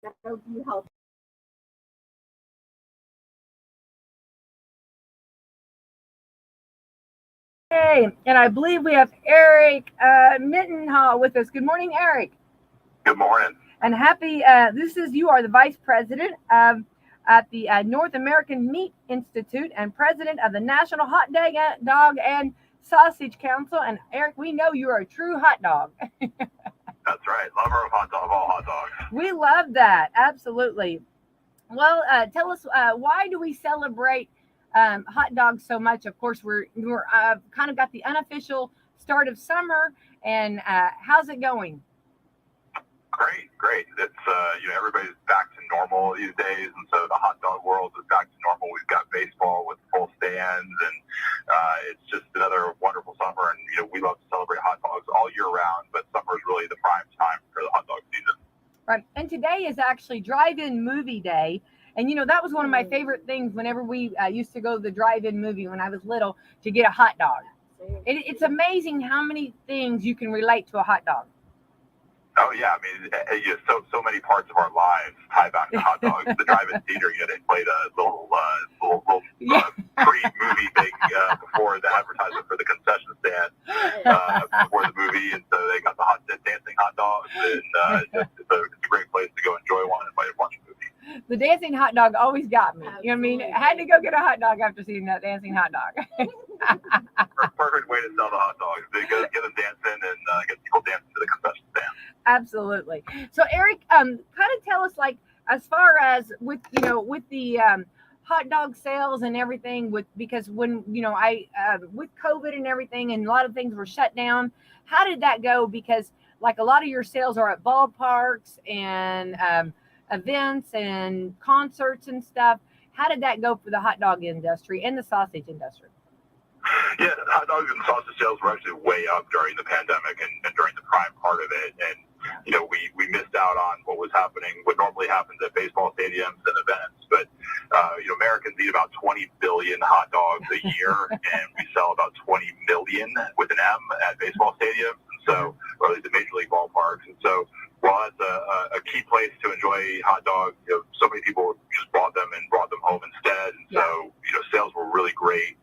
I hope you help. Hey, and I believe we have Eric Mittenhall with us. Good morning, Eric. Good morning. And happy, you are the vice president at the North American Meat Institute and president of the National Dog and Sausage Council. And Eric, we know you are a true hot dog. That's right. Lover of all hot dogs. We love that. Absolutely. Well, tell us, why do we celebrate hot dogs so much? Of course, we're kind of got the unofficial start of summer, and how's it going? Great. It's everybody's back to normal these days, and so the hot dog world is back to normal. We've got baseball with full stands, and it's just another wonderful summer. And we love to celebrate hot dogs all year round, but summer is really the prime time for the hot dog season. Right. And today is actually drive-in movie day. And, that was one of my favorite things whenever we used to go to the drive-in movie when I was little to get a hot dog. It's amazing how many things you can relate to a hot dog. Oh, yeah. I mean, so many parts of our lives tie back to hot dogs. The drive-in theater, they played a little pre-movie thing before the advertisement for the concession stand before the movie. And so they got the dancing hot dogs. And it's a great place to go enjoy one and watch a movie. The dancing hot dog always got me. You know what I mean? I had to go get a hot dog after seeing that dancing hot dog. Perfect way to sell the hot dogs. They get them dancing and get people dancing to the concession stand. Absolutely. So Eric, kind of tell us, like, as far as with the hot dog sales and everything, because when I with COVID and everything and a lot of things were shut down, how did that go? Because like a lot of your sales are at ballparks and events and concerts and stuff. How did that go for the hot dog industry and the sausage industry? Yeah, hot dogs and sausage sales were actually way up during the pandemic and during the prime part of it. And, we missed out on what was happening, what normally happens at baseball stadiums and events. But, Americans eat about 20 billion hot dogs a year, and we sell about 20 million with an M at baseball stadiums. And so, or at least at Major League ballparks. And so, while it's a key place to enjoy hot dogs, so many people just bought them and brought them home instead. And so, sales were really great.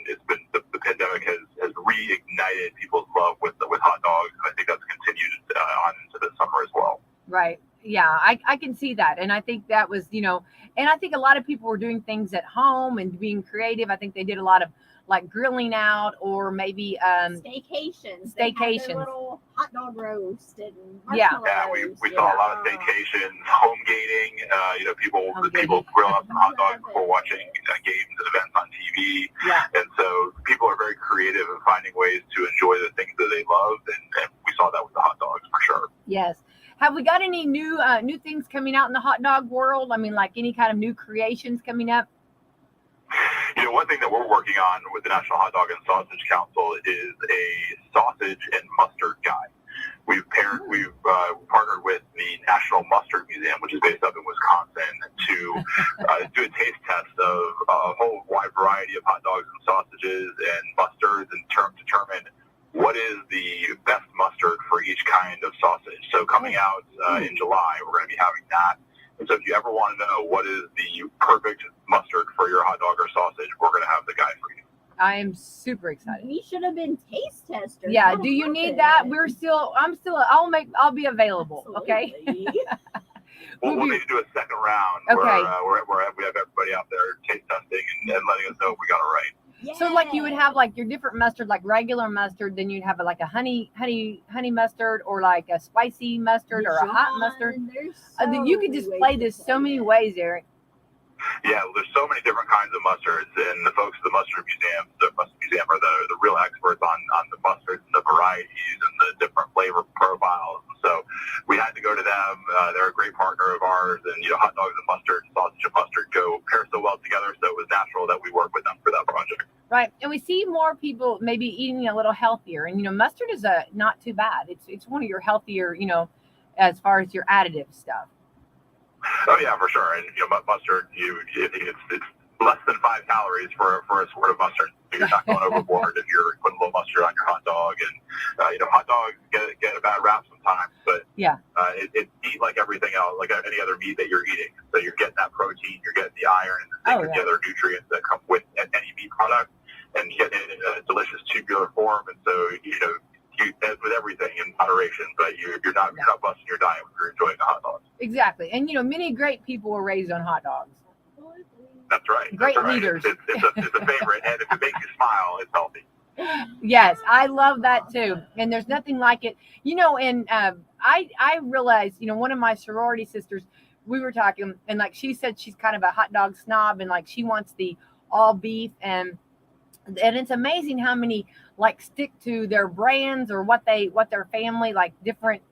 It's been the pandemic has reignited people's love with hot dogs, and I think that's continued on into the summer as well. Right. Yeah, I can see that. And I think that was, and I think a lot of people were doing things at home and being creative. I think they did a lot of like grilling out or maybe staycations. Staycations. They had their little hot dog roast and marshmallows. Yeah, we saw a lot of staycations, home gating. People grill up some hot dogs before watching games and events on TV. Yeah. And so people are very creative in finding ways to enjoy the things that they love, and we saw that with the hot dogs for sure. Yes. Have we got any new things coming out in the hot dog world? I mean, like any kind of new creations coming up? One thing that we're working on with the National Hot Dog and Sausage Council is a sausage and mustard guide. We've partnered with the National Mustard Museum, which is based up in Wisconsin, to do a taste test of a whole wide variety of hot dogs and sausages and mustards, and determine what is the best mustard for each kind of sausage. So coming out in July, we're going to be having that. And so if you ever want to know what is the perfect mustard for your hot dog or sausage, we're going to have the guide for you. I am super excited. We should have been taste testers. Yeah. Do you need that? I'll be available. Absolutely. Okay. We'll need to do a second round where we have everybody out there taste testing and letting us know if we got it right. Yes. So like you would have like your different mustard, like regular mustard, then you'd have like a honey mustard, or like a spicy mustard, or a hot mustard. You could just play this so many ways, Eric. Yeah, well, there's so many different kinds of mustards, and the folks at the Mustard Museum are the real experts on the mustards and the varieties and the different flavor profiles. And so we had to go to them. They're a great partner of ours, and hot dogs and mustard, sausage and mustard pair so well together. So it was natural that we work with them for that project. Right, and we see more people maybe eating a little healthier, and mustard is not too bad. It's one of your healthier, as far as your additive stuff. Oh yeah, for sure. And mustard, it's less than 5 calories for a squirt of mustard. You're not going overboard if you're putting a little mustard on your hot dog. And hot dogs get a bad rap sometimes, but Yeah. It's meat like everything else, like any other meat that you're eating. So you're getting that protein, you're getting the iron, and the other nutrients that come with any meat product, and you get it in a delicious tubular form. And so, as with everything in moderation, but you're not busting your diet when you're enjoying a hot dog. Exactly. And, many great people were raised on hot dogs. That's right. Great That's right. leaders. It's a favorite, and if it makes you smile, it's healthy. Yes, I love that too. And there's nothing like it. And I realized, one of my sorority sisters, we were talking, and like she said she's kind of a hot dog snob, and like she wants the all beef, and it's amazing how many like stick to their brands or what their family like different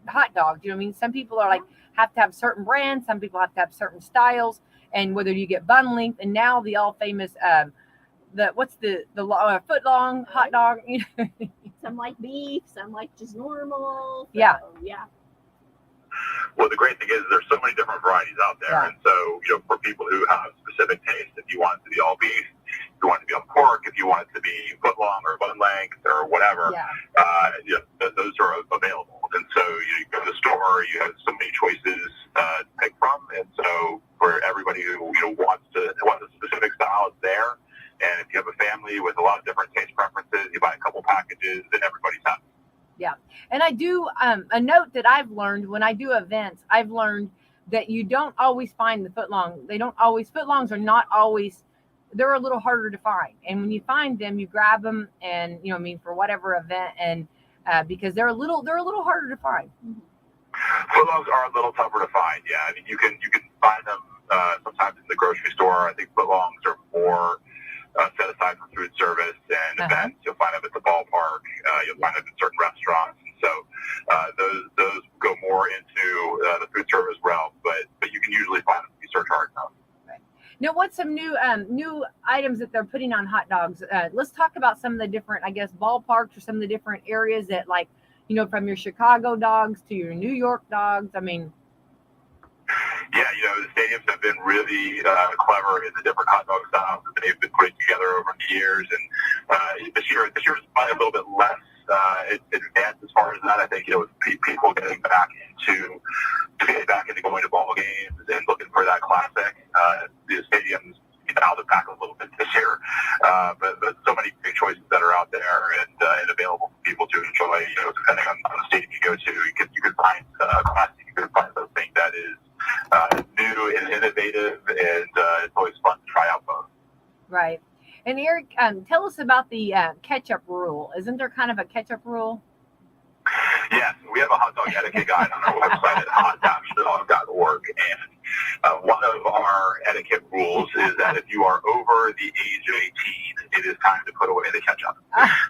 hot dogs. I mean, some people are like have to have certain brands, some people have to have certain styles, and whether you get bun length, and now the all famous the foot long hot dog. Some like beef, some like just normal. So, yeah. Well, the great thing is there's so many different varieties out there, and so for people who have specific tastes, if you want it to be all beef, if you want it to be on pork, if you want it to be foot long or bun length or whatever, those are available. And so you go to the store, you have so many choices to pick from, and so for everybody who wants a specific style, it's there. And if you have a family with a lot of different taste preferences, you buy a couple packages, and everybody's happy. Yeah. And I do a note that I've learned when I do events, I've learned that you don't always find the footlong. Footlongs are not always, they're a little harder to find. And when you find them, you grab them and, for whatever event, and because they're a little harder to find. Footlongs are a little tougher to find. Yeah. I mean, you can find them sometimes in the grocery store. I think footlongs are more set aside for food service and events. You'll find them at the ballpark. You'll find them in certain restaurants. And so those go more into the food service realm, but you can usually find them if you search hard enough. Right. Now, what's some new items that they're putting on hot dogs? Let's talk about some of the different, I guess, ballparks or some of the different areas that, like, from your Chicago dogs to your New York dogs. I mean, yeah, the stadiums have been really clever in the different hot dog styles that they've been putting together over the years. And this year's probably a little bit less advanced as far as that. I think, with people getting back into going to ball games and looking for that classic, the stadiums dialed it back a little bit this year. But so many great choices that are out there and available for people to enjoy. Depending on the stadium you go to, you can find a classic. You can find something that is new and innovative, and it's always fun to try out both. Right. And Eric, tell us about the ketchup rule. Isn't there kind of a ketchup rule? Yes, we have a hot dog etiquette guide on our website at hot-dog.org, and one of our etiquette rules is that if you are over the age of 18, it is time to put away the ketchup.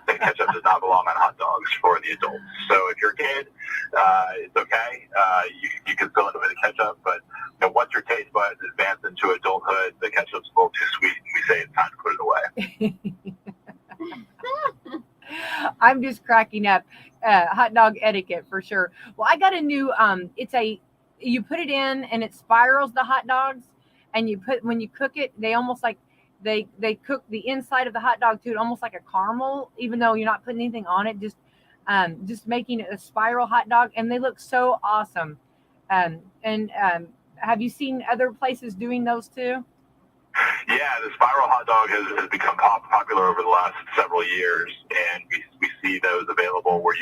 The ketchup does not belong on hot dogs for the adults. So if you're a kid, it's okay. You can fill it with the ketchup, but once your taste buds advance into adulthood, the ketchup's a little too sweet, and we say it's time to put it away. I'm just cracking up. Hot dog etiquette for sure. Well, I got a new, you put it in and it spirals the hot dogs, and when you cook it, they almost like, they cook the inside of the hot dog too, almost like a caramel, even though you're not putting anything on it, just making it a spiral hot dog, and they look so awesome. Have you seen other places doing those too? Yeah, the spiral hot dog has become popular over the last several years, and we see those available where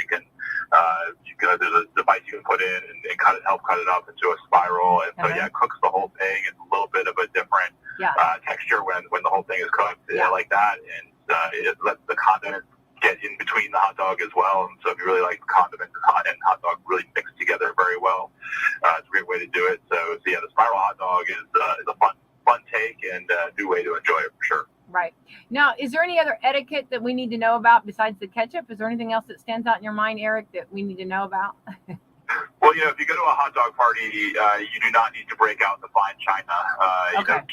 there's a device you can put in and help cut it up into a spiral, and so it cooks the whole thing. It's a little bit of a different texture when the whole thing is cooked like that, and it lets the condiments get in between the hot dog as well. And so if you really like condiments and hot dog really mixed together very well, it's a great way to do it. So yeah, the spiral hot dog is a fun take and a new way to enjoy it for sure. Right. Now, is there any other etiquette that we need to know about besides the ketchup? Is there anything else that stands out in your mind, Eric, that we need to know about? Well, if you go to a hot dog party, you do not need to break out the fine china.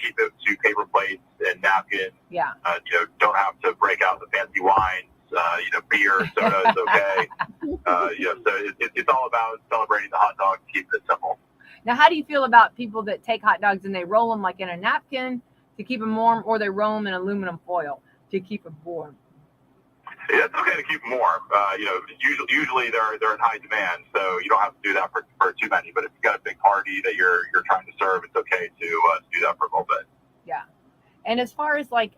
Keep it to paper plates and napkins. Yeah. Don't have to break out the fancy wines. Beer, soda is okay. So it's all about celebrating the hot dog, keeping it simple. Now, how do you feel about people that take hot dogs and they roll them like in a napkin to keep them warm, or they roll them in aluminum foil to keep them warm? It's okay to keep them warm. Usually they're in high demand, so you don't have to do that for too many. But if you've got a big party that you're trying to serve, it's okay to do that for a little bit. Yeah. And as far as like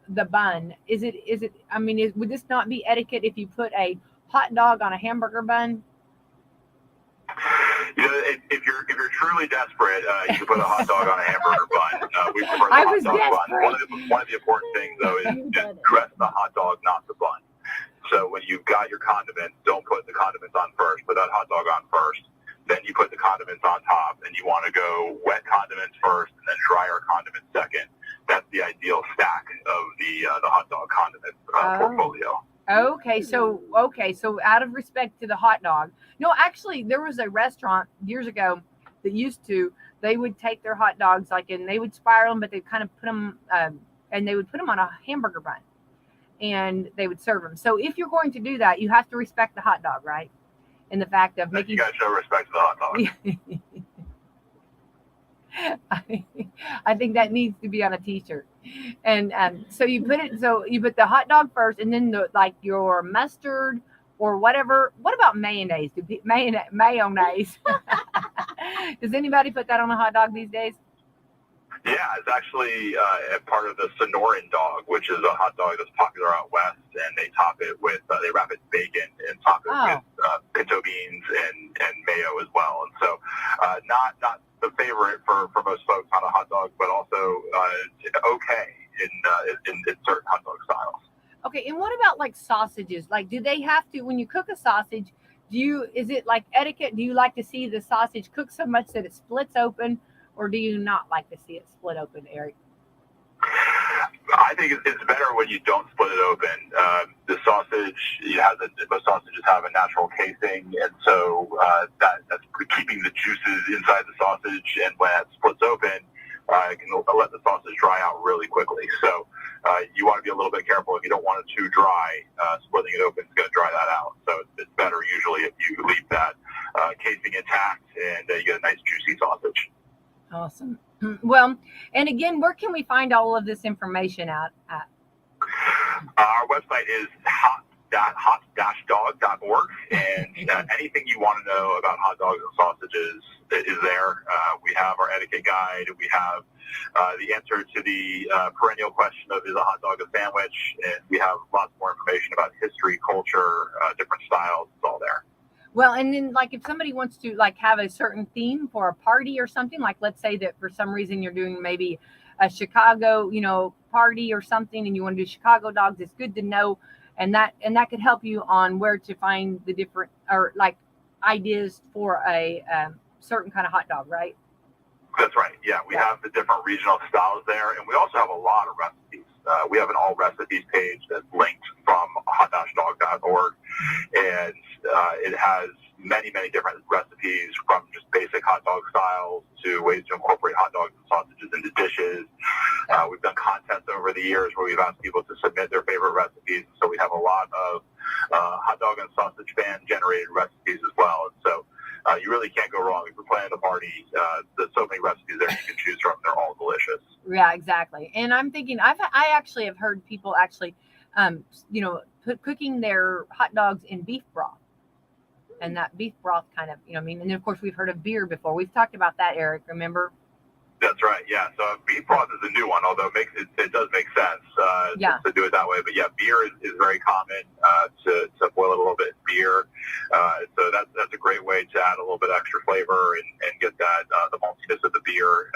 the bun, is it? I mean, would this not be etiquette if you put a hot dog on a hamburger bun? If you're truly desperate, you can put a hot dog on a hamburger bun. We prefer the I hot was dog desperate. bun. One of the important things, though, is just dress the hot dog, not the bun. So when you've got your condiments, don't put the condiments on first. Put that hot dog on first. Then you put the condiments on top, and you want to go wet condiments first, and then drier condiments second. That's the ideal stack of the hot dog condiment portfolio. Okay, so out of respect to the hot dog, no, actually, there was a restaurant years ago that they would take their hot dogs and they would spiral them, but they kind of put them and they would put them on a hamburger bun, and they would serve them. So if you're going to do that, you have to respect the hot dog, right? And the fact of making you got to show respect to the hot dog. I think that needs to be on a T-shirt. And so you put the hot dog first, and then your mustard or whatever. What about mayonnaise? Mayonnaise. Does anybody put that on a hot dog these days? Yeah, it's actually a part of the Sonoran dog, which is a hot dog that's popular out west, and they top it with they wrap it in bacon and top it with pinto beans and mayo as well. And so, not the favorite for most folks on a hot dog, but also okay in certain hot dog styles. Okay, and what about like sausages? Like, do they have to, when you cook a sausage, is it like etiquette? Do you like to see the sausage cook so much that it splits open, or do you not like to see it split open, Eric? I think it's better when you don't split it open. The sausage, most sausages have a natural casing, and so that's keeping the juices inside the sausage. And when it splits open, it can let the sausage dry out really quickly. So you want to be a little bit careful. If you don't want it too dry, splitting it open is going to dry that out. So it's better usually if you leave that casing intact and you get a nice juicy sausage. Awesome. Well, and again, where can we find all of this information out at? Our website is hot-dog.org, and anything you want to know about hot dogs and sausages is there. We have our etiquette guide. We have the answer to the perennial question of, is a hot dog a sandwich? And we have lots more information about history, culture, different styles. It's all there. Well, and then like if somebody wants to like have a certain theme for a party or something, like let's say that for some reason you're doing maybe a Chicago, party or something, and you want to do Chicago dogs, it's good to know, and that could help you on where to find the different or like ideas for a certain kind of hot dog, right? That's right. Yeah, we have the different regional styles there, and we also have a lot of recipes. We have an all recipes page that's linked from hot-dog.org, and it has many, many different recipes from just basic hot dog styles to ways to incorporate hot dogs and sausages into dishes. We've done contests over the years where we've asked people to submit their favorite recipes, so we have a lot of hot dog and sausage fan-generated recipes as well. And so you really can't go wrong if you're planning a party. There's so many recipes there you can choose from. They're all delicious. Yeah, exactly. And I'm thinking, I actually have heard people actually, cooking their hot dogs in beef broth, and that beef broth kind of, and then of course we've heard of beer before. We've talked about that, Eric. Remember? That's right. Yeah. So beef broth is a new one, although it does make sense to do it that way. But yeah, beer is very common to boil it a little bit in beer. So that's a great way to add a little bit extra flavor and get that the maltiness of the beer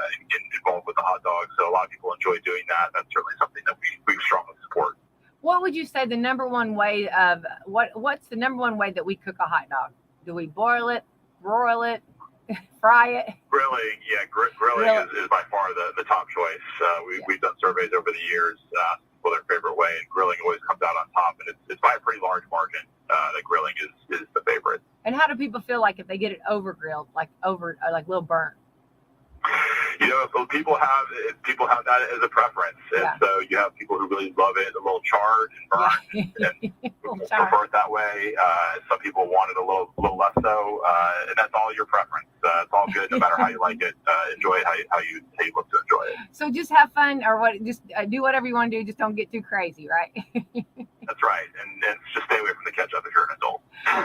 involved with the hot dog. So a lot of people enjoy doing that. That's certainly something that we strongly support. What would you say the number one way of what's the number one way that we cook a hot dog? Do we boil it, broil it, fry it? Grilling, yeah, grilling is by far the top choice. We've done surveys over the years for their favorite way, and grilling always comes out on top, and it's by a pretty large margin that grilling is the favorite. And how do people feel like if they get it over grilled, like a little burnt? People have that as a preference, and so you have people who really love it a little charred and burnt, and prefer it that way. Some people want it a little less so, and that's all your preference. It's all good, no matter how you like it. Enjoy it how you look to enjoy it. So just have fun, or just do whatever you want to do. Just don't get too crazy, right? That's right. And just stay away from the ketchup if you're an adult.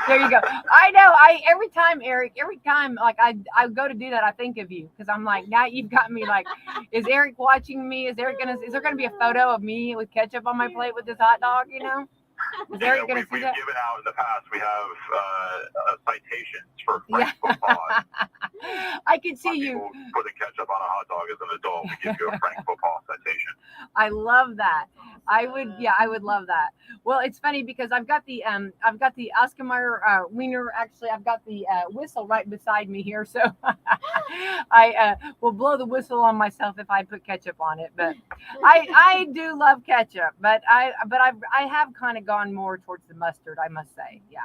There you go. I know. Every time, Eric, like I go to do that, I think of you because I'm like, now you've got me like, is Eric watching me? Is there gonna be a photo of me with ketchup on my plate with this hot dog? You know, is Eric gonna see we've that? given out in the past. We have citations for Frank Football. I can see you. People putting ketchup on a hot dog as an adult. We give you a Frank Football citation. I love that. I would love that. Well, it's funny because I've got the Oscar Mayer wiener. Actually, I've got the whistle right beside me here, so I will blow the whistle on myself if I put ketchup on it. But I do love ketchup, but I have kind of gone more towards the mustard, I must say. Yeah.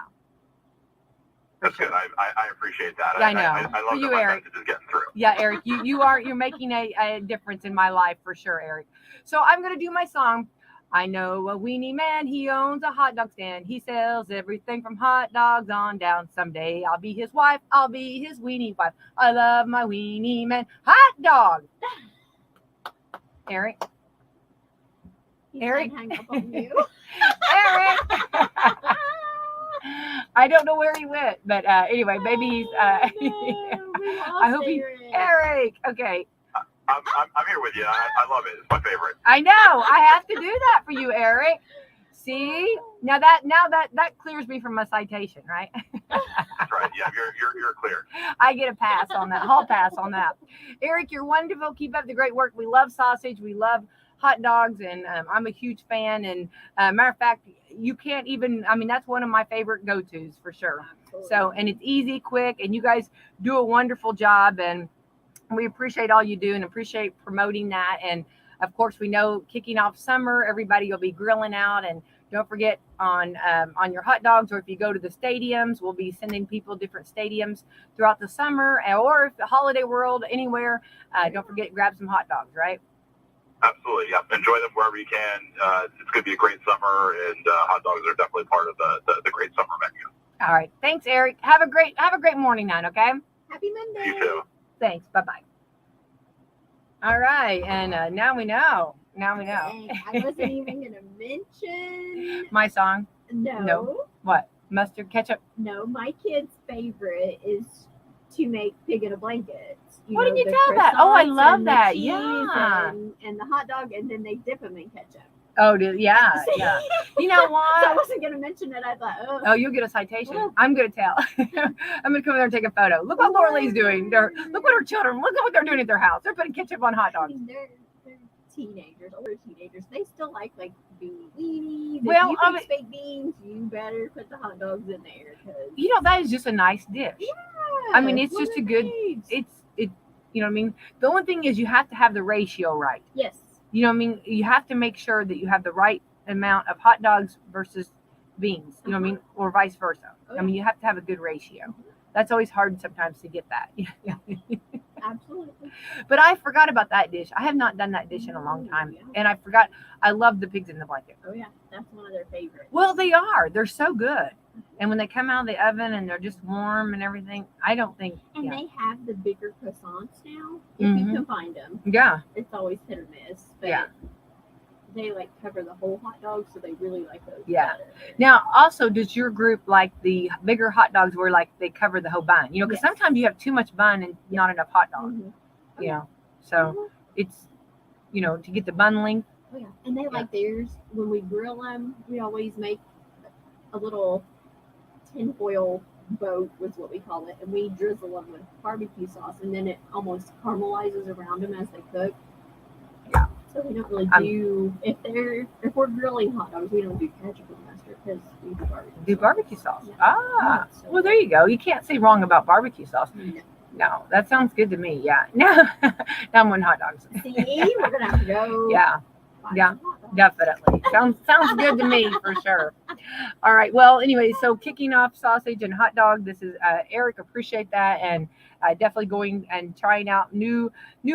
That's good. I appreciate that. Yeah, I know. I love you, that my Eric. message is getting through. Yeah, Eric, you're making a difference in my life for sure, Eric. So I'm gonna do my song. I know a weenie man, he owns a hot dog stand. He sells everything from hot dogs on down. Someday I'll be his wife, I'll be his weenie wife. I love my weenie man. Hot dog! Eric? He's Eric? hang up on you. Eric! I don't know where he went, but anyway, maybe he's. I hope he. Eric! Okay. I'm here with you. I love it. It's my favorite. I know. I have to do that for you, Eric. See? Now that clears me from a citation, right? That's right. Yeah, you're clear. I get a pass on that. Hall pass on that. Eric, you're wonderful. Keep up the great work. We love sausage. We love hot dogs, and I'm a huge fan. And matter of fact, you can't even. I mean, that's one of my favorite go-tos for sure. Absolutely. So, and it's easy, quick, and you guys do a wonderful job, and we appreciate all you do and appreciate promoting that. And of course, we know kicking off summer, everybody will be grilling out. And don't forget on your hot dogs, or if you go to the stadiums, we'll be sending people different stadiums throughout the summer, or if the holiday world, anywhere, don't forget, grab some hot dogs, right? Absolutely. Yeah. Enjoy them wherever you can. It's going to be a great summer, and hot dogs are definitely part of the great summer menu. All right. Thanks, Eric. Have a great morning now, okay? Happy Monday. You too. Thanks. Bye-bye. All right. And now we know. Dang, I wasn't even going to mention. My song. No. What? Mustard, ketchup? No, my kid's favorite is to make pig in a blanket. Why didn't you tell that? Oh, I love that. Cheese Yeah. and the hot dog, and then they dip them in ketchup. Oh, yeah. You know So I what? wasn't going to mention it. I thought, Oh, you'll get a citation. Well- I'm going to tell. I'm going to come there and take a photo. Look what Laura Lee's doing. Look what her children, look at what they're doing at their house. They're putting ketchup on hot I dogs. mean, they're teenagers, older teenagers. They still like beanie weenies. Well, if I you mean- fix baked beans, you better put the hot dogs in there. 'Cause, You know, that is just a nice dish. yeah, I mean, it's what just are a good, these? you know what I mean? The only thing is you have to have the ratio right. Yes. You know what I mean? You have to make sure that you have the right amount of hot dogs versus beans, you know what I mean? Or vice versa. Oh, I mean, you have to have a good ratio. That's always hard sometimes to get that. Absolutely. But I forgot about that dish. I have not done that dish in a long time. Yeah. And I forgot, I love the pigs in the blanket. Oh yeah, that's one of their favorites. Well, they are. They're so good. And when they come out of the oven and they're just warm and everything, I don't think, And yeah. they have the bigger croissants now. If Mhm. you can find them, Yeah. it's always hit or miss. But Yeah. they like cover the whole hot dog, so they really like those. Yeah. better. Now, also, does your group like the bigger hot dogs where like they cover the whole bun? You know, because Yes. sometimes you have too much bun and not enough hot dog, Mhm. you know. So it's, you know, to get the bun length. Oh yeah, and they like theirs. When we grill them, we always make a little tinfoil boat, was what we call it, and we drizzle them with barbecue sauce, and then it almost caramelizes around them as they cook. Yeah. So we don't really Um, do if we're grilling hot dogs, we don't do ketchup and mustard because we do barbecue. Do sauce. barbecue sauce. Yeah. Ah, So- well, there you go. You can't say wrong about barbecue sauce. No. No, that sounds good to me. Yeah. Now I'm on hot dogs. See, we're gonna have to go. Yeah. buy Yeah. some hot dogs. Definitely. Sounds good to me for sure. All right. Well, anyway, so kicking off sausage and hot dog. This is Eric. Appreciate that, and definitely going and trying out new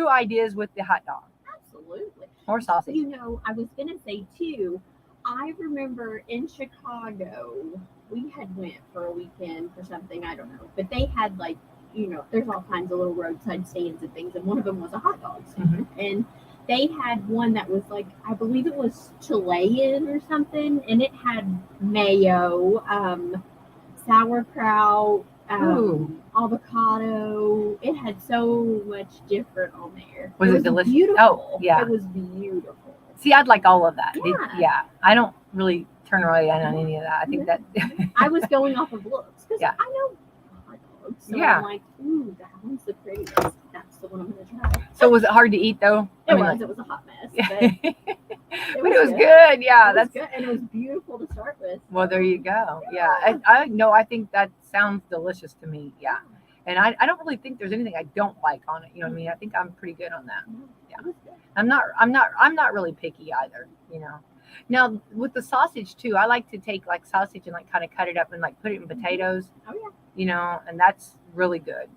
ideas with the hot dog Absolutely. or sausage. You know, I was gonna say too. I remember in Chicago, we had went for a weekend for something, I don't know, but they had like, you know, there's all kinds of little roadside stands and things, and one of them was a hot dog stand. Mhm. And they had one that was like, I believe it was Chilean or something, and it had mayo, sauerkraut, Ooh. avocado. It had so much different on there. Was it delicious? Beautiful. Oh, yeah. It was beautiful. See, I'd like all of that. Yeah. I don't really turn away on any of that. I think that. I was going off of looks because Yeah. I know hot dogs. So Yeah. I'm like, ooh, that one's the prettiest. That's the one I'm going to try. So was it hard to eat though? It was a hot mess. But it was good. Yeah, it was that's good. And it was beautiful to start with. well. There you go. Yeah, I know. I think that sounds delicious to me. Yeah, and I don't really think there's anything I don't like on it. You know what I mean? I think I'm pretty good on that. Yeah. It was good. I'm not really picky either. You know. Now with the sausage too, I like to take like sausage and like kind of cut it up and like put it in potatoes. Oh, yeah. You know, and that's really good.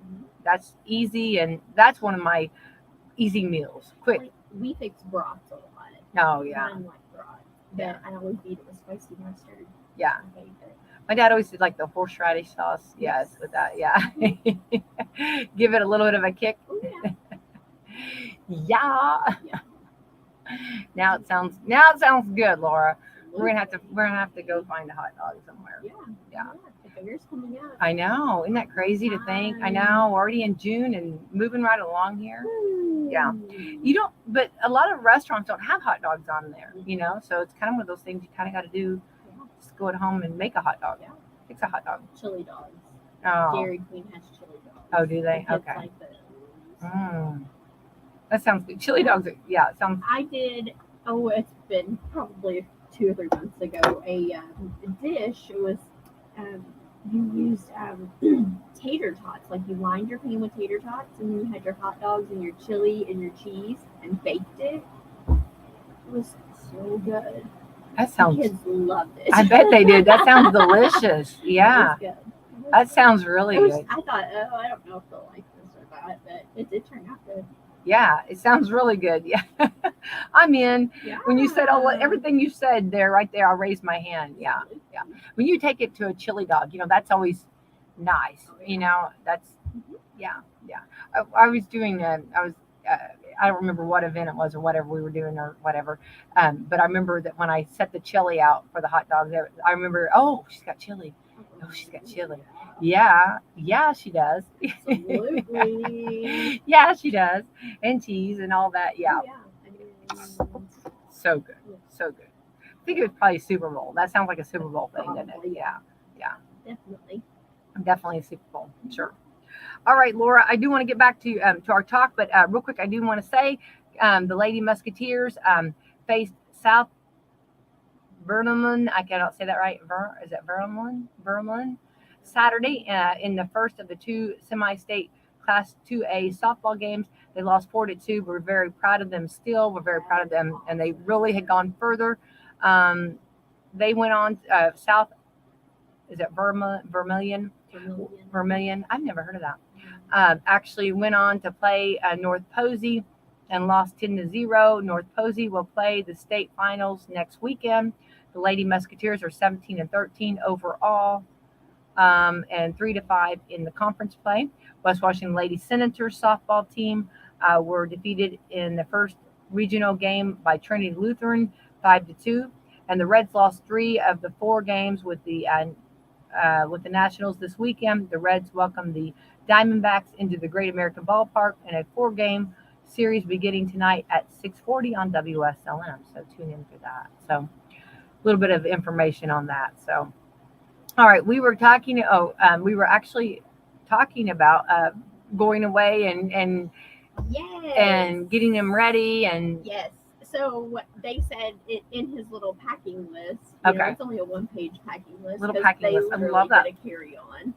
That's easy, and that's one of my easy meals. Quick. Like, we fix broths a lot. Oh yeah. Mine like broth. But I always eat it with spicy mustard. Yeah. My favorite. My dad always did like the horseradish sauce. Yes, with that. Yeah. Give it a little bit of a kick. Oh, yeah. Yeah. Yeah. Now it sounds good, Laura. We're gonna have to go find a hot dog somewhere. Yeah. The fair's coming up. I know. Isn't that crazy to think? I know. Already in June and moving right along here. Yeah. You don't, but a lot of restaurants don't have hot dogs on there, you know? So it's kind of one of those things you kind of got to do. Just go at home and make a hot dog. Yeah. Fix a hot dog. Chili dogs. Oh. Dairy Queen has chili dogs. Oh, do they? The kids Okay. like those. That sounds good. Chili dogs. Yeah, it sounds. I did. Oh, it's been probably 2 or 3 months ago. A dish. It was you used tater tots. Like you lined your pan with tater tots, and then you had your hot dogs and your chili and your cheese, and baked it. It was so good. That The sounds. kids loved it. I bet they did. That sounds delicious. Yeah, It was good. that sounds really It was, good. I thought, oh, I don't know if they'll like this or not, but it did turn out good. Yeah, it sounds really good. Yeah, I'm in. Yeah. When you said everything you said there, right there, I raised my hand. Yeah. When you take it to a chili dog, you know, that's always nice. You know, that's, yeah. I was doing, I don't remember what event it was or whatever we were doing or whatever. But I remember that when I set the chili out for the hot dogs, I remember, oh, she's got chili. Oh, she's got chili. Yeah, she does. Absolutely. Yeah, she does. And cheese and all that. Yeah. So good. So good. I think it was probably Super Bowl. That sounds like a Super Bowl thing, doesn't it? Probably. Yeah. Definitely. Definitely a Super Bowl. Sure. All right, Laura, I do want to get back to our talk, but real quick, I do want to say the Lady Musketeers faced South Vermilion. I cannot say that right. Is it Vermilion? Saturday in the first of the 2 semi-state Class 2A softball games. They lost 4-2. We're very proud of them still. We're very proud of them, and they really had gone further. They went on South. Is it Vermilion? I've never heard of that. Actually went on to play North Posey and lost 10-0. North Posey will play the state finals next weekend. The Lady Musketeers are 17-13 overall, and 3-5 in the conference play. West Washington Lady Senators softball team were defeated in the first regional game by Trinity Lutheran 5-2, and the Reds lost 3 of the 4 games with the Nationals this weekend. The Reds welcome the Diamondbacks into the Great American Ballpark in a 4-game series beginning tonight at 6:40 on WSLM. So tune in for that. So a little bit of information on that. So, all right, we were talking. We were actually talking about going away and Yes. and getting them ready and Yes. So what they said in his little packing list. Okay. It's only a 1-page packing list. Little 'cause packing they list. I literally love that. did a carry on.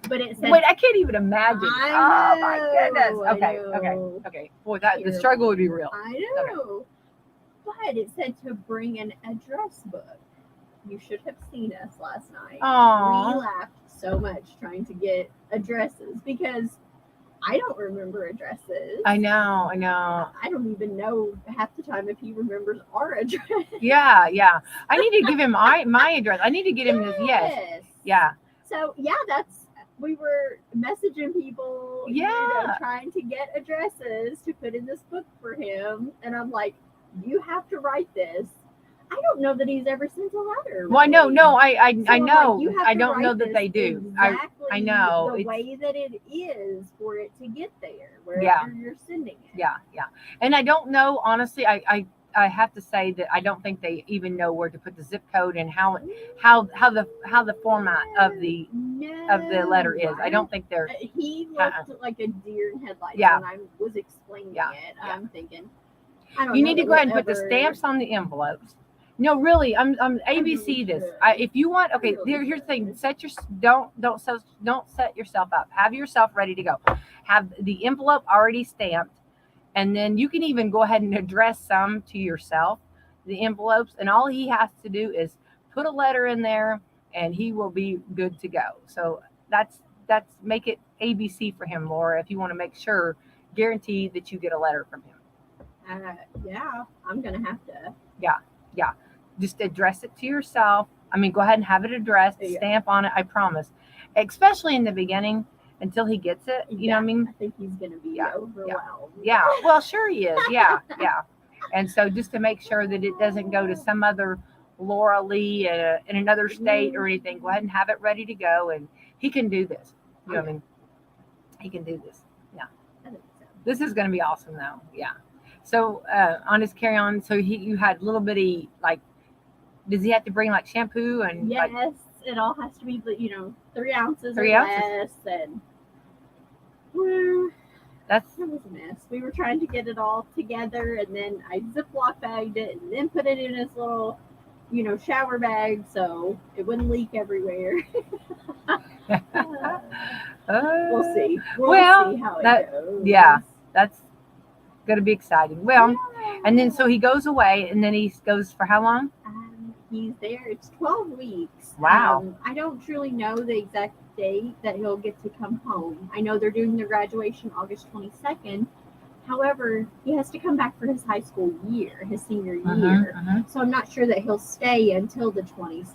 But it said. wait, I can't even imagine. I Oh my know, goodness. I Okay. know. Okay. Boy, the struggle would be real. I know. But it said to bring an address book. You should have seen us last night. Aw. We laughed so much trying to get addresses because I don't remember addresses. I know. I don't even know half the time if he remembers our address. Yeah. I need to give him my address. I need to get him this. Yes. Yeah. So yeah, that's we were messaging people, Yeah. trying to get addresses to put in this book for him. And I'm like, you have to write this. I don't know that he's ever sent a letter. Well, no, really. no, So I I'm know. like, you have I to don't know write that this they do. Exactly I know. the It's- way that it is for it to get there, wherever Yeah. you're sending it. Yeah, yeah. And I don't know, honestly, I have to say that I don't think they even know where to put the zip code and how the format of the letter is. I don't think they're He looked like a deer in headlights Yeah. when I was explaining Yeah, it. yeah. I'm thinking, I don't you know need to that go ahead and we'll put the ever- stamps on the envelopes. No, really, I'm ABC this. should. If you want, okay, Really here's the thing. should. Set your don't set yourself up. Have yourself ready to go. Have the envelope already stamped, and then you can even go ahead and address some to yourself, the envelopes, and all he has to do is put a letter in there, and he will be good to go. So that's make it ABC for him, Laura. If you want to make sure, guarantee that you get a letter from him. Yeah, I'm gonna have to. Just address it to yourself. I mean, go ahead and have it addressed, Yeah. stamp on it. I promise. Especially in the beginning, until he gets it. You know what I mean? I think he's gonna be Yeah, overwhelmed. Yeah. Well, sure he is. Yeah, yeah. And so just to make sure that it doesn't go to some other Laura Lee in another state or anything, go ahead and have it ready to go, and he can do this. You know what I mean? He can do this. I think so. This is going to be awesome, though. Yeah. So on his carry-on, so you had little bitty like. Does he have to bring like shampoo and Yes, like, it all has to be 3 ounces 3 or ounces? less, and well, that's it was a mess. We were trying to get it all together, and then I Ziploc bagged it, and then put it in his little, shower bag so it wouldn't leak everywhere. We'll see. Well, see how it that- goes. yeah. That's going to be exciting. Well, Yeah. and then so he goes away, and then he goes for how long? He's there. It's 12 weeks. Wow. I don't truly know the exact date that he'll get to come home. I know they're doing their graduation August 22nd. However, he has to come back for his high school year, his senior year. So I'm not sure that he'll stay until the 22nd.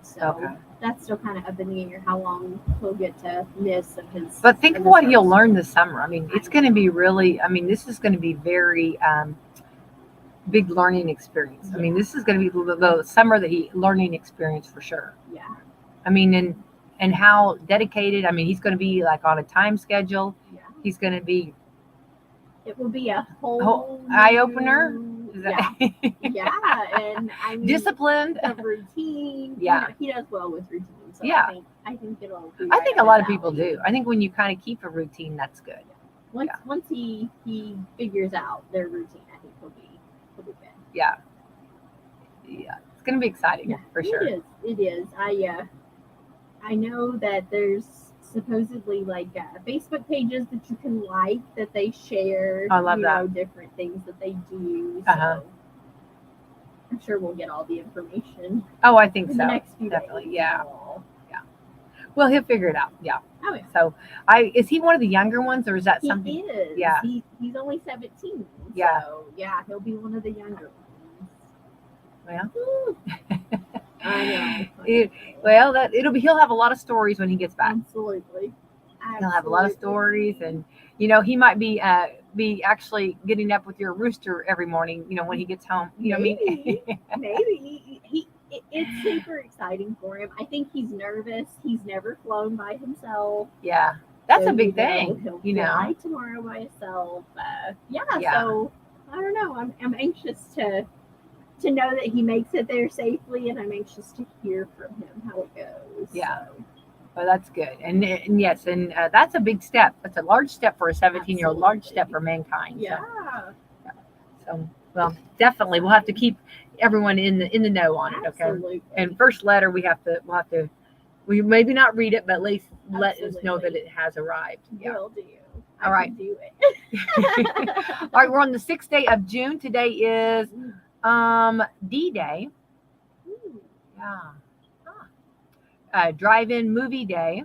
So Okay. that's still kind of up in the air how long he'll get to miss of his. But think of of his what he'll high learn school. this summer. I mean, it's going to be really. I mean, this is going to be very big learning experience. I mean, this is going to be the summer learning experience for sure. Yeah. I mean, and how dedicated. I mean, he's going to be like on a time schedule. Yeah. He's going to be. It will be a whole eye opener? new- Is Yeah. that Yeah. And I mean, disciplined? the routine. Yeah. He does well with routine. So Yeah. I think it'll be I right think up a lot his of people alley. do. I think when you kind of keep a routine, that's good. Once he figures out their routine, I think he'll be good. Yeah. Yeah. It's going to be exciting for sure. It is. I know that there's supposedly like Facebook pages that you can like that they share. I love that. Different things that they do. So Uh-huh. I'm sure we'll get all the information Oh, I think in so. the next few Definitely. days. Yeah. So- Well, he'll figure it out. Yeah. Oh yeah. So is he one of the younger ones or is that He something? is. Yeah. He's only 17. Yeah. So yeah, he'll be one of the younger ones. Well, Woo. I know. well, he'll have a lot of stories when he gets back. Absolutely. He'll have a lot of stories, and he might be actually getting up with your rooster every morning. When he gets home. You know what I mean? Maybe it's super exciting for him. I think he's nervous. He's never flown by himself. Yeah, that's So, a big thing. He'll You know. fly tomorrow by himself. Yeah. Yeah. So I don't know. I'm anxious to know that he makes it there safely, and I'm anxious to hear from him how it goes. Yeah. So, Well, that's good, and yes, and that's a big step. That's a large step for a 17-year-old. Large step for mankind. yeah. So, well, definitely, we'll have to keep everyone in the know on it. Okay. Absolutely. And first letter, we'll have to. We maybe not read it, but at least let us know that Absolutely. it has arrived. Yeah. Will do. All right. I can do it. All right, we're on the 6th day of June. Today is D-Day. Ooh, Yeah. Drive-in movie day.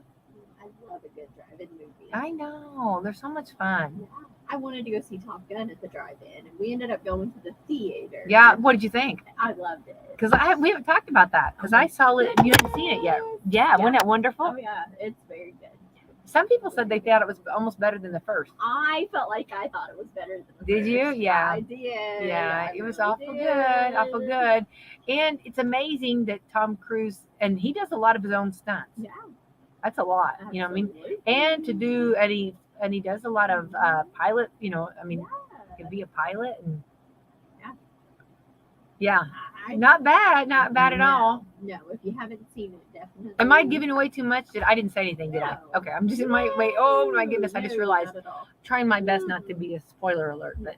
I love a good drive-in movie. I know. They're so much fun. Yeah. I wanted to go see Top Gun at the drive-in, and we ended up going to the theater. Yeah. What did you think? I loved it. Because we haven't talked about that. Because I saw it and you hadn't seen it yet. Yeah. Wasn't that wonderful? Oh yeah, it's very good. Some people said they thought it was almost better than the first. I felt like I thought it was better than the Did first. you? Yeah. I did. Yeah, I it was really awful did. good, awful good. And it's amazing that Tom Cruise, and he does a lot of his own stunts. Yeah. That's a lot, you know what I mean? absolutely. And to do, and he does a lot of pilot, you know, I mean, Yeah. can be a pilot and Yeah. yeah, I- not bad at no, all. No, if you haven't seen it, definitely. Am I giving away too much? I didn't say anything, did I? No. Okay, I'm just in my way. Oh my goodness, I just No, realized. not at all. Trying my best not to be a spoiler alert, but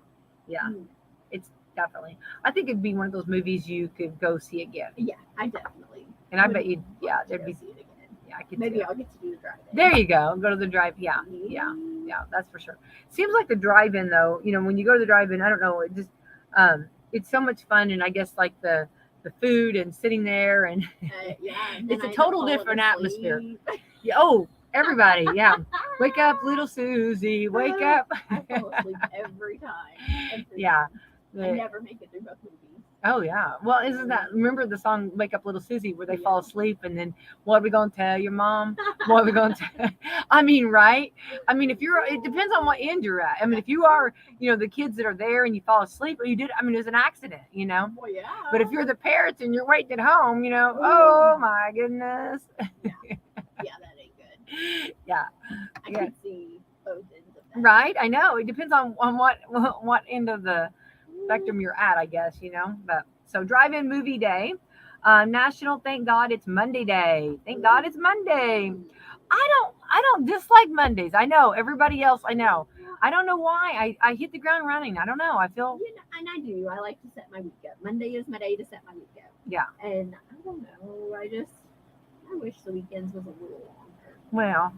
yeah, Mm. it's definitely. I think it'd be one of those movies you could go see again, Yeah, I definitely. and I would bet you, yeah, love to there'd go be, see it again. yeah, I could. Maybe see it. I'll get to do the drive-in. There you go. Go to the drive. Yeah, that's for sure. Seems like the drive-in though. You know, when you go to the drive-in, I don't know. It just, it's so much fun, and I guess like the food and sitting there and Yeah, and It's then a I end up total falling different atmosphere. asleep. yeah, oh, everybody, yeah. Wake up, little Susie. Wake up. I fall asleep every time. Every yeah. time. I never make it through both movies. Oh yeah. Well, isn't that remember the song "Wake Up, Little Susie" where they fall asleep and then what are we gonna tell your mom? What are we gonna tell? I mean, right? I mean, if you're, it depends on what end you're at. I mean, if you are, you know, the kids that are there and you fall asleep, or you did. I mean, it was an accident, you know. Well, yeah. But if you're the parents and you're waiting at home, you know, oh my goodness. Yeah, that ain't good. Yeah. I Yeah. can see both ends of that. Right? I know. It depends on what end of the spectrum you're at, I guess, you know. But so drive-in movie day. National Thank God It's Monday Day. Thank God it's Monday. I don't dislike Mondays. I know everybody else. I know. I don't know why. I hit the ground running. I don't know. I feel You know, and I do. I like to set my week up. Monday is my day to set my week up. Yeah. And I don't know. I wish the weekends was a little longer. well.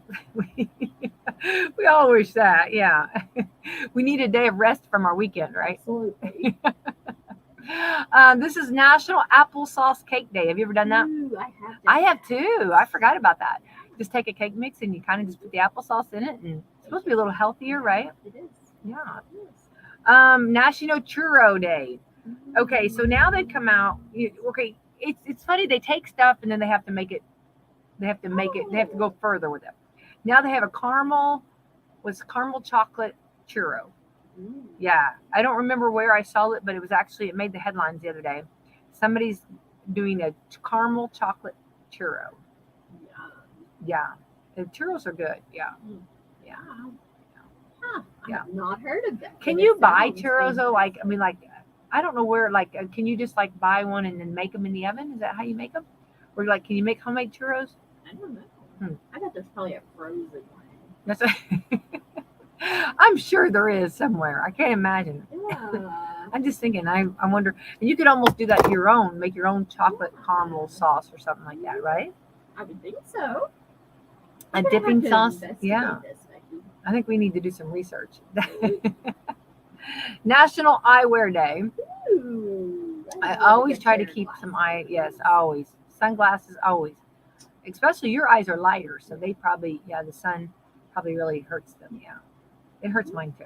We all wish that. Yeah. We need a day of rest from our weekend, right? Absolutely. This is National Applesauce Cake Day. Have you ever done that? Ooh, I have. Done I have that. too. I forgot about that. Just take a cake mix and you kind of just put the applesauce in it, and it's supposed to be a little healthier, right? It is. Yeah. It is. National Churro Day. Okay, so now they come out. Okay, it's funny. They take stuff and then they have to make it. They have to make it. They have to go further with it. Now they have a caramel chocolate churro. Ooh. Yeah, I don't remember where I saw it, but it made the headlines the other day. Somebody's doing a caramel chocolate churro. Yeah. Yeah, the churros are good. Yeah, yeah. Huh. I Yeah. have not heard of that. Can but you it buy sounds churros though? fantastic. I don't know where. Can you just buy one and then make them in the oven? Is that how you make them? Or can you make homemade churros? I don't know. Hmm. I bet there's probably a frozen one. That's. I'm sure there is somewhere. I can't imagine. Yeah. I'm just thinking. I wonder. And you could almost do that to your own. Make your own chocolate caramel sauce or something like that, right? I would think so. A I'm gonna dipping have to sauce. investigate Yeah. this, Becky. I think we need to do some research. National Eyewear Day. Ooh, I love a always good try to pair of keep some glasses. yes, always. Sunglasses, always. Especially your eyes are lighter, so they probably, the sun probably really hurts them. Yeah. It hurts mine too.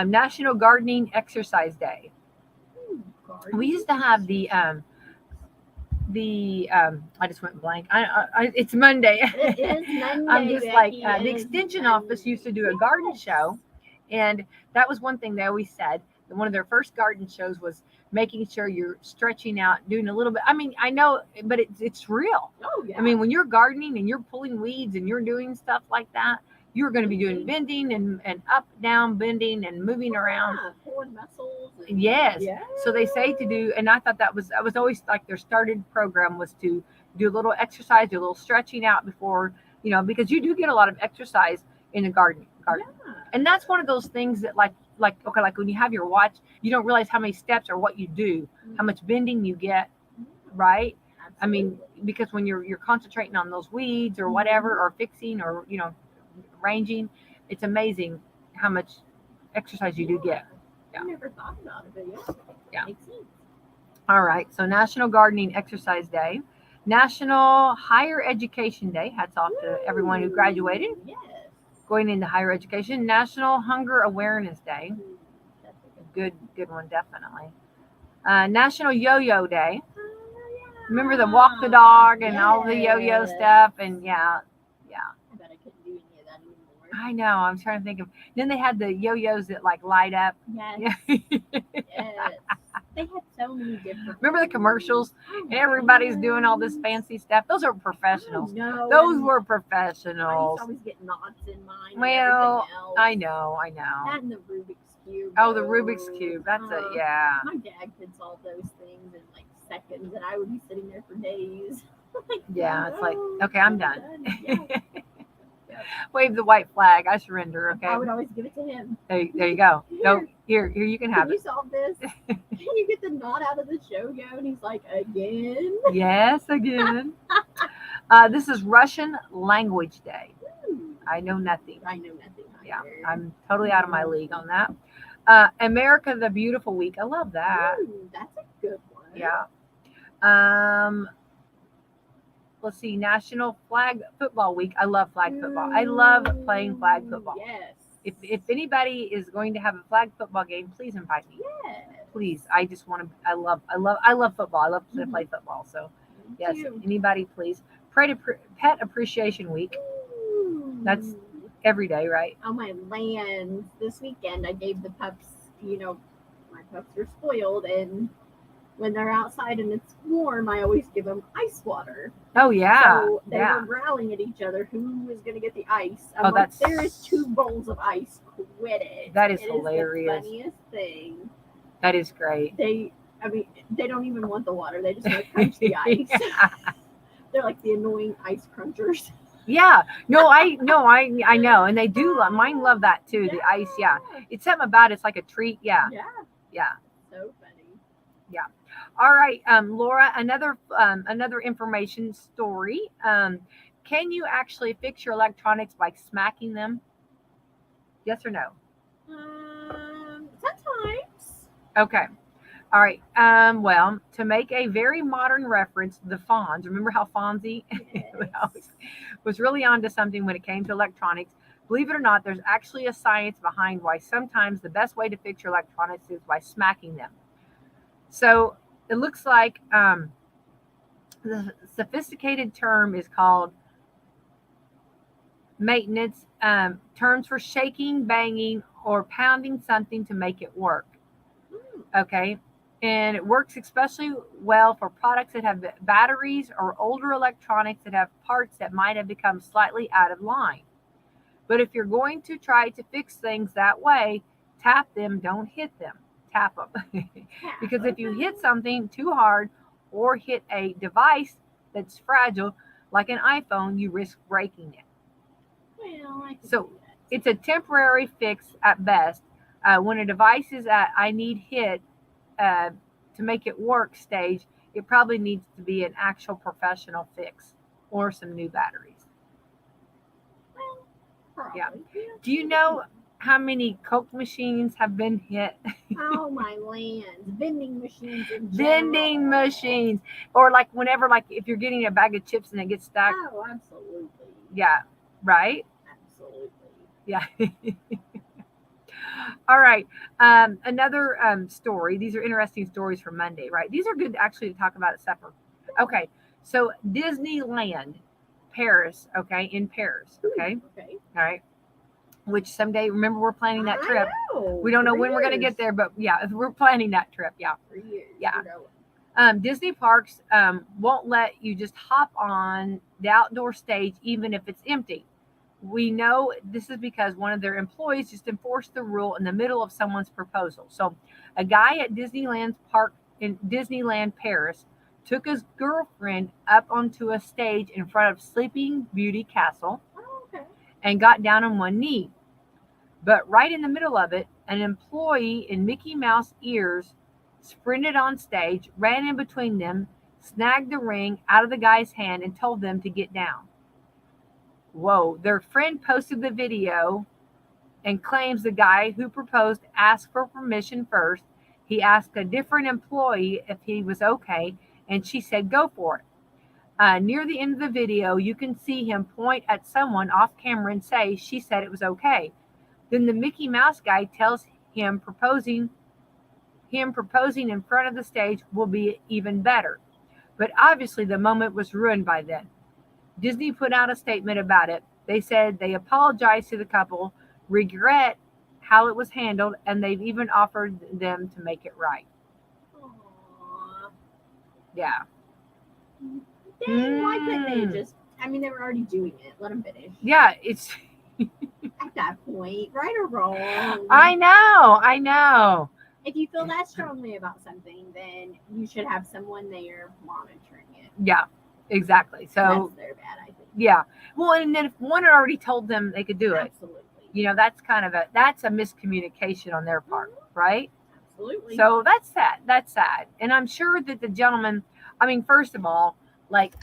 National Gardening Exercise Day. Ooh, We used to have I just went blank. It's Monday. It is Monday. I'm just like Becky. the It is extension office used to do a garden Yes. show, and that was one thing they always said. That one of their first garden shows was making sure you're stretching out, doing a little bit. I mean, I know, but it's real. Oh yeah. I mean, when you're gardening and you're pulling weeds and you're doing stuff like that, you're going to be doing bending and up, down, bending and moving around. Yeah, pulling muscles. And, Yes. Yeah. So they say to do, and I thought that was always like their started program was to do a little exercise, do a little stretching out before, because you do get a lot of exercise in the garden. Yeah. And that's one of those things that like when you have your watch, you don't realize how many steps or what you do, how much bending you get, right? I mean, Absolutely. because when you're concentrating on those weeds or whatever, or fixing or, ranging, it's amazing how much exercise you do get. Yeah. I never thought about it, but Yeah. Makes sense. All right. So National Gardening Exercise Day, National Higher Education Day. Hats off to everyone who graduated Yes. going into higher education. National Hunger Awareness Day. Ooh, that's a good Good one, definitely. National Yo-Yo Day. one. Yeah. Remember the walk the dog and all the yo-yo Yes. stuff, and yeah. I bet I couldn't do any of that I know. I'm trying to think of. Then they had the yo-yos that like light up. Yes. Yes. They had so many different. Remember the commercials? Oh And my everybody's doing all this goodness. fancy stuff. Those are professionals. No. Those were I used professionals. to always get knots in mine. And Well, everything else. I know. That and the Rubik's Cube. Oh, the Rubik's Cube. That's it. Uh, Yeah. My dad could solve those things in like seconds, and I would be sitting there for days. Like, Yeah. It's like, no, okay, I'm I'm done. Yeah. Wave the white flag. I surrender. Okay. I would always give it to him. There you go. No, here, you can have Can you it. solve this? Can you get the knot out of the shogo? And he's like, again? Yes, again. This is Russian Language Day. I know nothing. I know nothing. Yeah, either. I'm totally out of my league on that. America the Beautiful Week. I love that. Ooh, that's a good one. Yeah. Let's see, National Flag Football Week. I love flag football. I love playing flag football. Yes. If anybody is going to have a flag football game, please invite me. Yes. Please. I just want to. I love football. I love to play football. So Me yes, too. anybody, please. Pet Appreciation Week. That's Ooh. every day, right? On my land this weekend, I gave the pups, my pups are spoiled, and when they're outside and it's warm, I always give them ice water. Oh yeah, So they yeah. were growling at each other who was going to get the ice. I'm Oh, like, that's- there is 2 bowls of ice. Quit it. That is It hilarious. the funniest thing. That is great. They don't even want the water. They just want to crunch the ice. They're like the annoying ice crunchers. Yeah. No, I know, and they do. Mine love that too. The ice. Yeah. It's something about it's like a treat. Yeah. Yeah. Yeah. So funny. All right, Laura. Another information story. Can you actually fix your electronics by smacking them? Yes or no? Sometimes. Okay. All right. Well, to make a very modern reference, the Fonz. Remember how Fonzie Yes. was really onto something when it came to electronics. Believe it or not, there's actually a science behind why sometimes the best way to fix your electronics is by smacking them. So it looks like the sophisticated term is called maintenance. Terms for shaking, banging, or pounding something to make it work. Okay. And it works especially well for products that have batteries or older electronics that have parts that might have become slightly out of line. But if you're going to try to fix things that way, tap them, don't hit them. Tap them. Because if you hit something too hard or hit a device that's fragile, like an iPhone, you risk breaking it. Well, I can So, do that. It's a temporary fix at best. When a device is at I need hit to make it work stage, it probably needs to be an actual professional fix or some new batteries. Probably. yeah. Do you know how many Coke machines have been hit? Oh my land. Vending machines in Vending general. machines. Or like whenever, like if you're getting a bag of chips and it gets stuck. Oh, absolutely. Yeah, right? Absolutely. Yeah. All right. Another story. These are interesting stories from Monday, right? These are good actually to talk about at supper. Okay. So Disneyland, Paris, okay, in Paris, okay? Okay. All right. Which someday, remember, we're planning that I trip. know. We don't know For when we're going to years. get there, but yeah, we're planning that trip. Yeah. For years. Yeah. we're going. Disney parks won't let you just hop on the outdoor stage even if it's empty. We know this is because one of their employees just enforced the rule in the middle of someone's proposal. So a guy at Disneyland's park in Disneyland Paris took his girlfriend up onto a stage in front of Sleeping Beauty Castle Oh, okay. and got down on one knee. But right in the middle of it, an employee in Mickey Mouse ears sprinted on stage, ran in between them, snagged the ring out of the guy's hand, and told them to get down. Whoa, their friend posted the video and claims the guy who proposed asked for permission first. He asked a different employee if he was okay, and she said, go for it. Near the end of the video, you can see him point at someone off camera and say, she said it was okay. Then the Mickey Mouse guy tells him proposing in front of the stage will be even better. But obviously the moment was ruined by then. Disney put out a statement about it. They said they apologized to the couple, regret how it was handled, and they've even offered them to make it right. Aw. Yeah. Dang, why couldn't they just? I mean, they were already doing it. Let them finish. Yeah, it's At that point, right or wrong. I know. If you feel that strongly about something, then you should have someone there monitoring it. Yeah, exactly. So That's their bad, I think. yeah. Well, and then if one had already told them they could do it, Absolutely. that's kind of that's a miscommunication on their part, right? Absolutely. So that's sad. That's sad. And I'm sure that the gentleman, I mean, first of all, like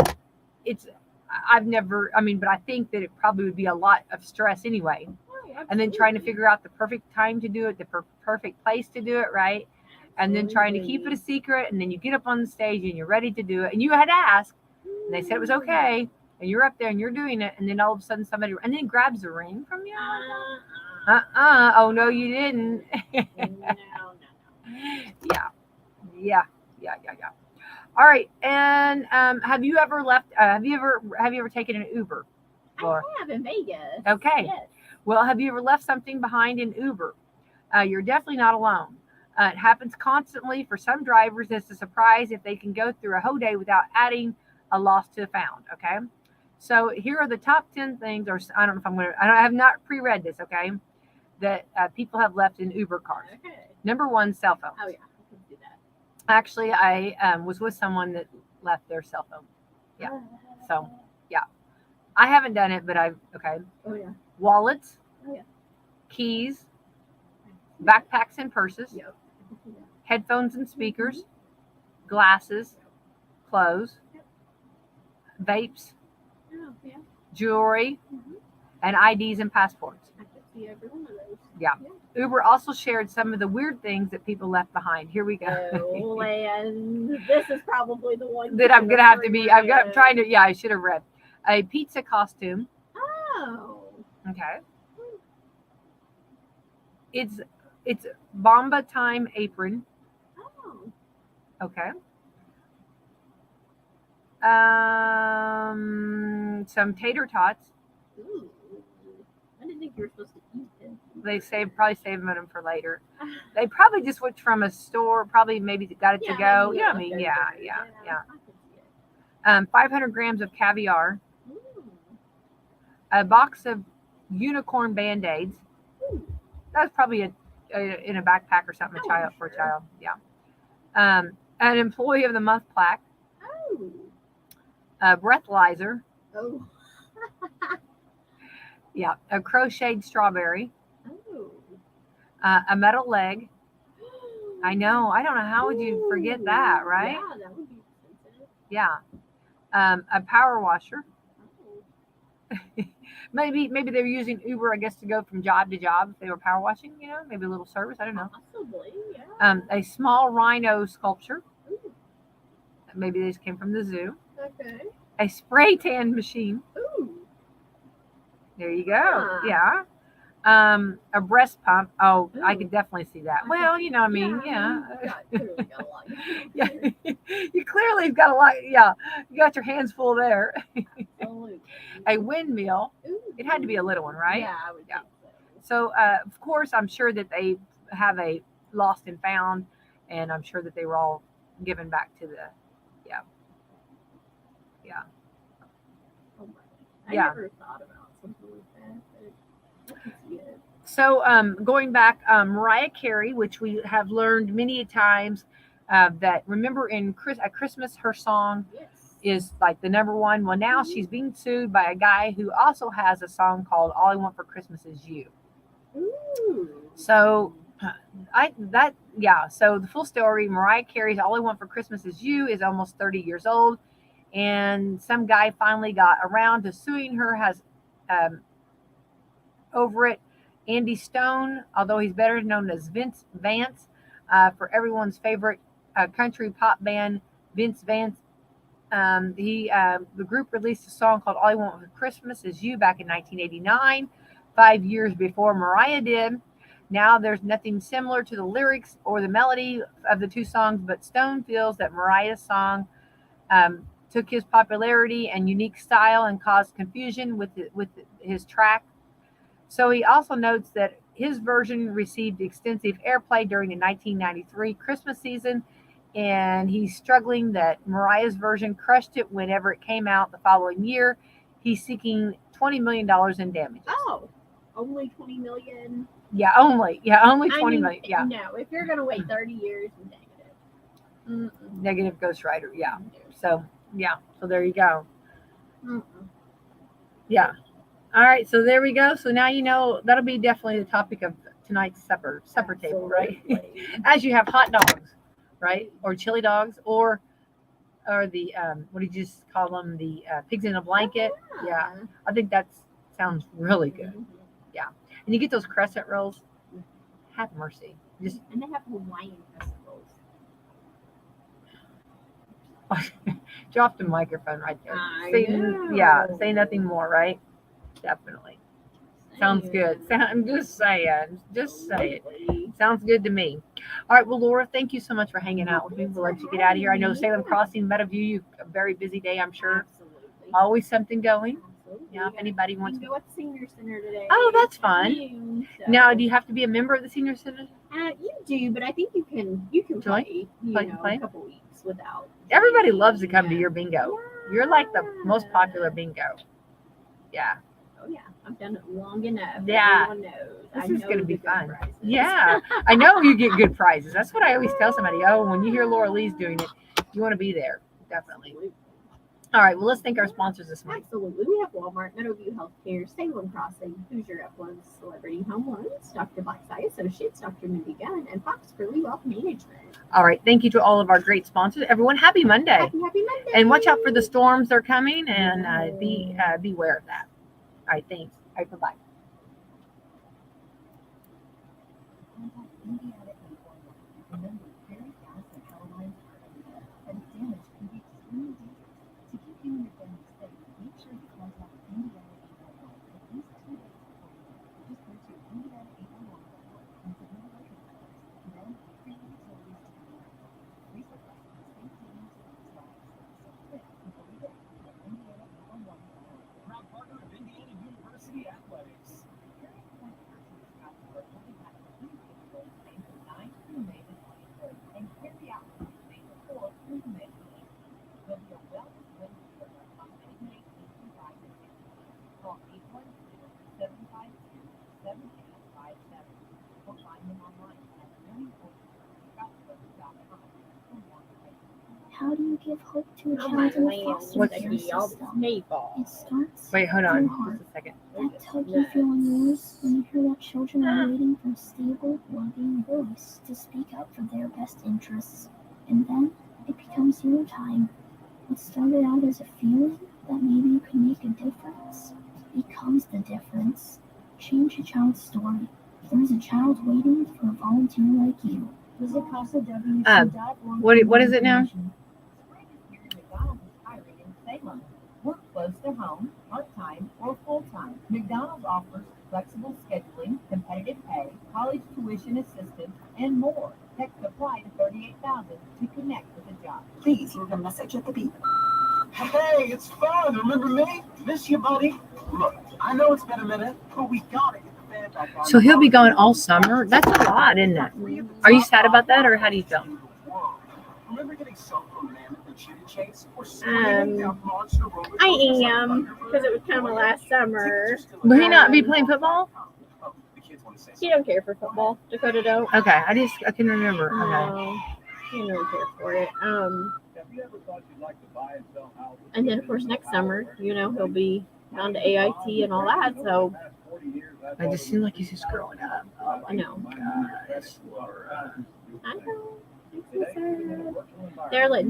I've never, but I think that it probably would be a lot of stress anyway. Oh, And then trying to absolutely. figure out the perfect time to do it, the perfect place to do it, right? And then trying to keep it a secret. And then you get up on the stage and you're ready to do it. And you had asked, and they said it was okay. And you're up there and you're doing it. And then all of a sudden somebody, and then grabs a ring from you. Oh, no, you didn't. No. Yeah. All right. And have you ever taken an Uber? Laura? I have in Vegas. Okay. Yes. Well, have you ever left something behind in Uber? You're definitely not alone. It happens constantly for some drivers. It's a surprise if they can go through a whole day without adding a lost to found. Okay. So here are the top 10 things, or I don't know if I have not pre-read this. Okay. That people have left in Uber cars. Okay. Number 1, cell phones. Oh yeah, I can do that. Actually, I was with someone that left their cell phone. Yeah. So, I haven't done it, but okay. Oh yeah. Wallets, Oh yeah. keys, backpacks and purses, Yep. I can do that. headphones and speakers, glasses, clothes, vapes, Oh yeah. jewelry, Mhm. and IDs and passports. I can see every one of those. Yeah. Uber also shared some of the weird things that people left behind. Here we go. Oh, and this is probably the one That I'm gonna have to be. Trying to. Yeah, I should have read a pizza costume. Oh. Okay. It's Bomba time apron. Oh. Okay. Some tater tots. Ooh. I didn't think you were supposed to eat them. They probably saving them for later. They probably just went from a store. Probably maybe got it to go. maybe Yeah, I left mean, over. yeah. I can see it. 500 grams of caviar. Ooh. A box of unicorn band-aids. Ooh. That's probably in a backpack or something. Oh, For a sure. child. Yeah. An employee of the month plaque. Oh. A breathalyzer. Oh. Yeah. A crocheted strawberry. Oh. A metal leg. I know. I don't know. How would you forget that, right? Yeah, that would be expensive. Yeah. A power washer. Oh. Maybe they were using Uber, I guess, to go from job to job if they were power washing. Maybe a little service. I don't know. Possibly, yeah. A small rhino sculpture. Ooh. Maybe these came from the zoo. Okay. A spray tan machine. Ooh. There you go. Huh. Yeah. A breast pump. Oh, I Ooh. could definitely see that. I Well, can- I mean, you clearly got a lot. yeah. You clearly have got a lot. Yeah, you got your hands full there. Absolutely. A windmill. Ooh. It had to be a little one, right? Yeah, I would Yeah. think so. So, of course, I'm sure that they have a lost and found, and I'm sure that they were all given back to the. Oh my. Yeah. I never thought about something like that, but I can see it. So, going back, Mariah Carey, which we have learned many times, that remember at Christmas, her song Yes. is like the number one. Well, now she's being sued by a guy who also has a song called "All I Want for Christmas Is You." Ooh. So, So the full story: Mariah Carey's "All I Want for Christmas Is You" is almost 30 years old, and some guy finally got around to suing her. Has over it. Andy Stone, although he's better known as Vince Vance, for everyone's favorite country pop band, Vince Vance. The group released a song called "All I Want for Christmas Is You" back in 1989, 5 years before Mariah did. Now there's nothing similar to the lyrics or the melody of the two songs, but Stone feels that Mariah's song took his popularity and unique style and caused confusion with his track. So he also notes that his version received extensive airplay during the 1993 Christmas season, and he's struggling that Mariah's version crushed it whenever it came out the following year. He's seeking $20 million in damages. Oh, only 20 million. Yeah, only 20 I mean, million. Yeah, No, if you're gonna wait 30 years, negative. negative Ghost Rider. Yeah. Mm-mm. So there you go. Mm-mm. Yeah. All right. So there we go. So now you know that'll be definitely the topic of tonight's supper table, right? Absolutely. As you have hot dogs, right, or chili dogs, or the what did you just call them? The pigs in a blanket. Yeah. I think that sounds really good. Mhm. And you get those crescent rolls. Have mercy. Just And they have Hawaiian festivals. drop the microphone right there. I Say know. nothing more, right? Definitely. Sounds good. I'm just saying. Just say it. Absolutely. Sounds good to me. All right. Well, Laura, thank you so much for hanging out with me. We'll let you get out of here. I know Salem Crossing, Meadowview, a very busy day, I'm sure. Absolutely. Always something going. Absolutely. Yeah, if anybody You wants can go at the senior center today. Oh, that's at fun. noon, so. Now, do you have to be a member of the senior center? You do, but I think you can Join? play, Play? a couple weeks without. Everybody loves to come to Yeah. your bingo. You're like the most popular bingo. Yeah. Oh yeah, I've done it long enough. Yeah. Everyone knows. This I is know gonna the be good fun. prizes. Yeah. I know you get good prizes. That's what I always tell somebody. Oh, when you hear Laura Lee's doing it, you want to be there. Definitely. Absolutely. All right. Well, let's thank our sponsors this month. Absolutely. We have Walmart, Meadowview Healthcare, Salem Crossing, Hoosier Uplands, Celebrity Home Loans, Dr. Black's Eye Associates, Dr. Mindy Gunn, and Fox Curly Wealth Management. All right. Thank you to all of our great sponsors. Everyone, happy Monday. Happy Monday. And watch out for the storms that are coming and beware of that. All right. Thanks. All right. Bye-bye. Remember, very gas and power lines are everywhere, and damage can be extremely dangerous. To keep you and your family safe, make sure you contact Indiana 811 at least 2 days before you leave. Just go to Indiana811.org and submit a record request, then wait for your utilities to be notified. Research the safety and utilities lives. So quick, before you get at Indiana811.org. Proud partner of Indiana University Athletics. Hearing Point Purchase Travel will be back to April 9 through May the 23rd, and carry out May the 4th through May the 8th. There'll be a wellness women's program on May 18th, 5 and 6. Call 810-752-7857 or find them online at learningoverstroutsburg.com for more information. How do you give hope to a Oh my child in the land, foster What's care Becky, all system? the snowball. It starts Wait, hold on. in your heart. Just a second. That tug you feel in yours when you hear that children are waiting for a stable, loving voice to speak up for their best interests. And then it becomes your time. What started out as a feeling that maybe you can make a difference becomes the difference. Change a child's story. There is a child waiting for a volunteer like you. Visit CasaWC.org. What is it now? Spring is here and McDonald's is hiring in Salem. Work close to home, part-time, or full-time. McDonald's offers flexible scheduling, competitive pay, college tuition assistance, and more. Text apply to 38,000 to connect with a job. Please leave a message at the beep. Hey, it's fun. Remember me? Miss you, buddy. Look, I know it's been a minute, but we gotta get the fan back on. So he'll be gone all summer? That's a lot, isn't it? Are you sad about that, or how do you feel? Remember getting soaked from Mammoth and Cheetah Chase? Or Um, swimming down Monster Roller I Coasters like am, Thunderbird? because it was kind of last summer. Will he not be playing football? Oh, the kids want to say He don't care for football. Dakota don't. Okay, I can remember. Okay. No, he don't really care for it. Have you ever thought you'd like to buy and sell houses? And then of course next summer, he'll be down to AIT and all that. So I just seem like he's just growing up. I know. Gosh, Laura. I know. It's so sad. They're letting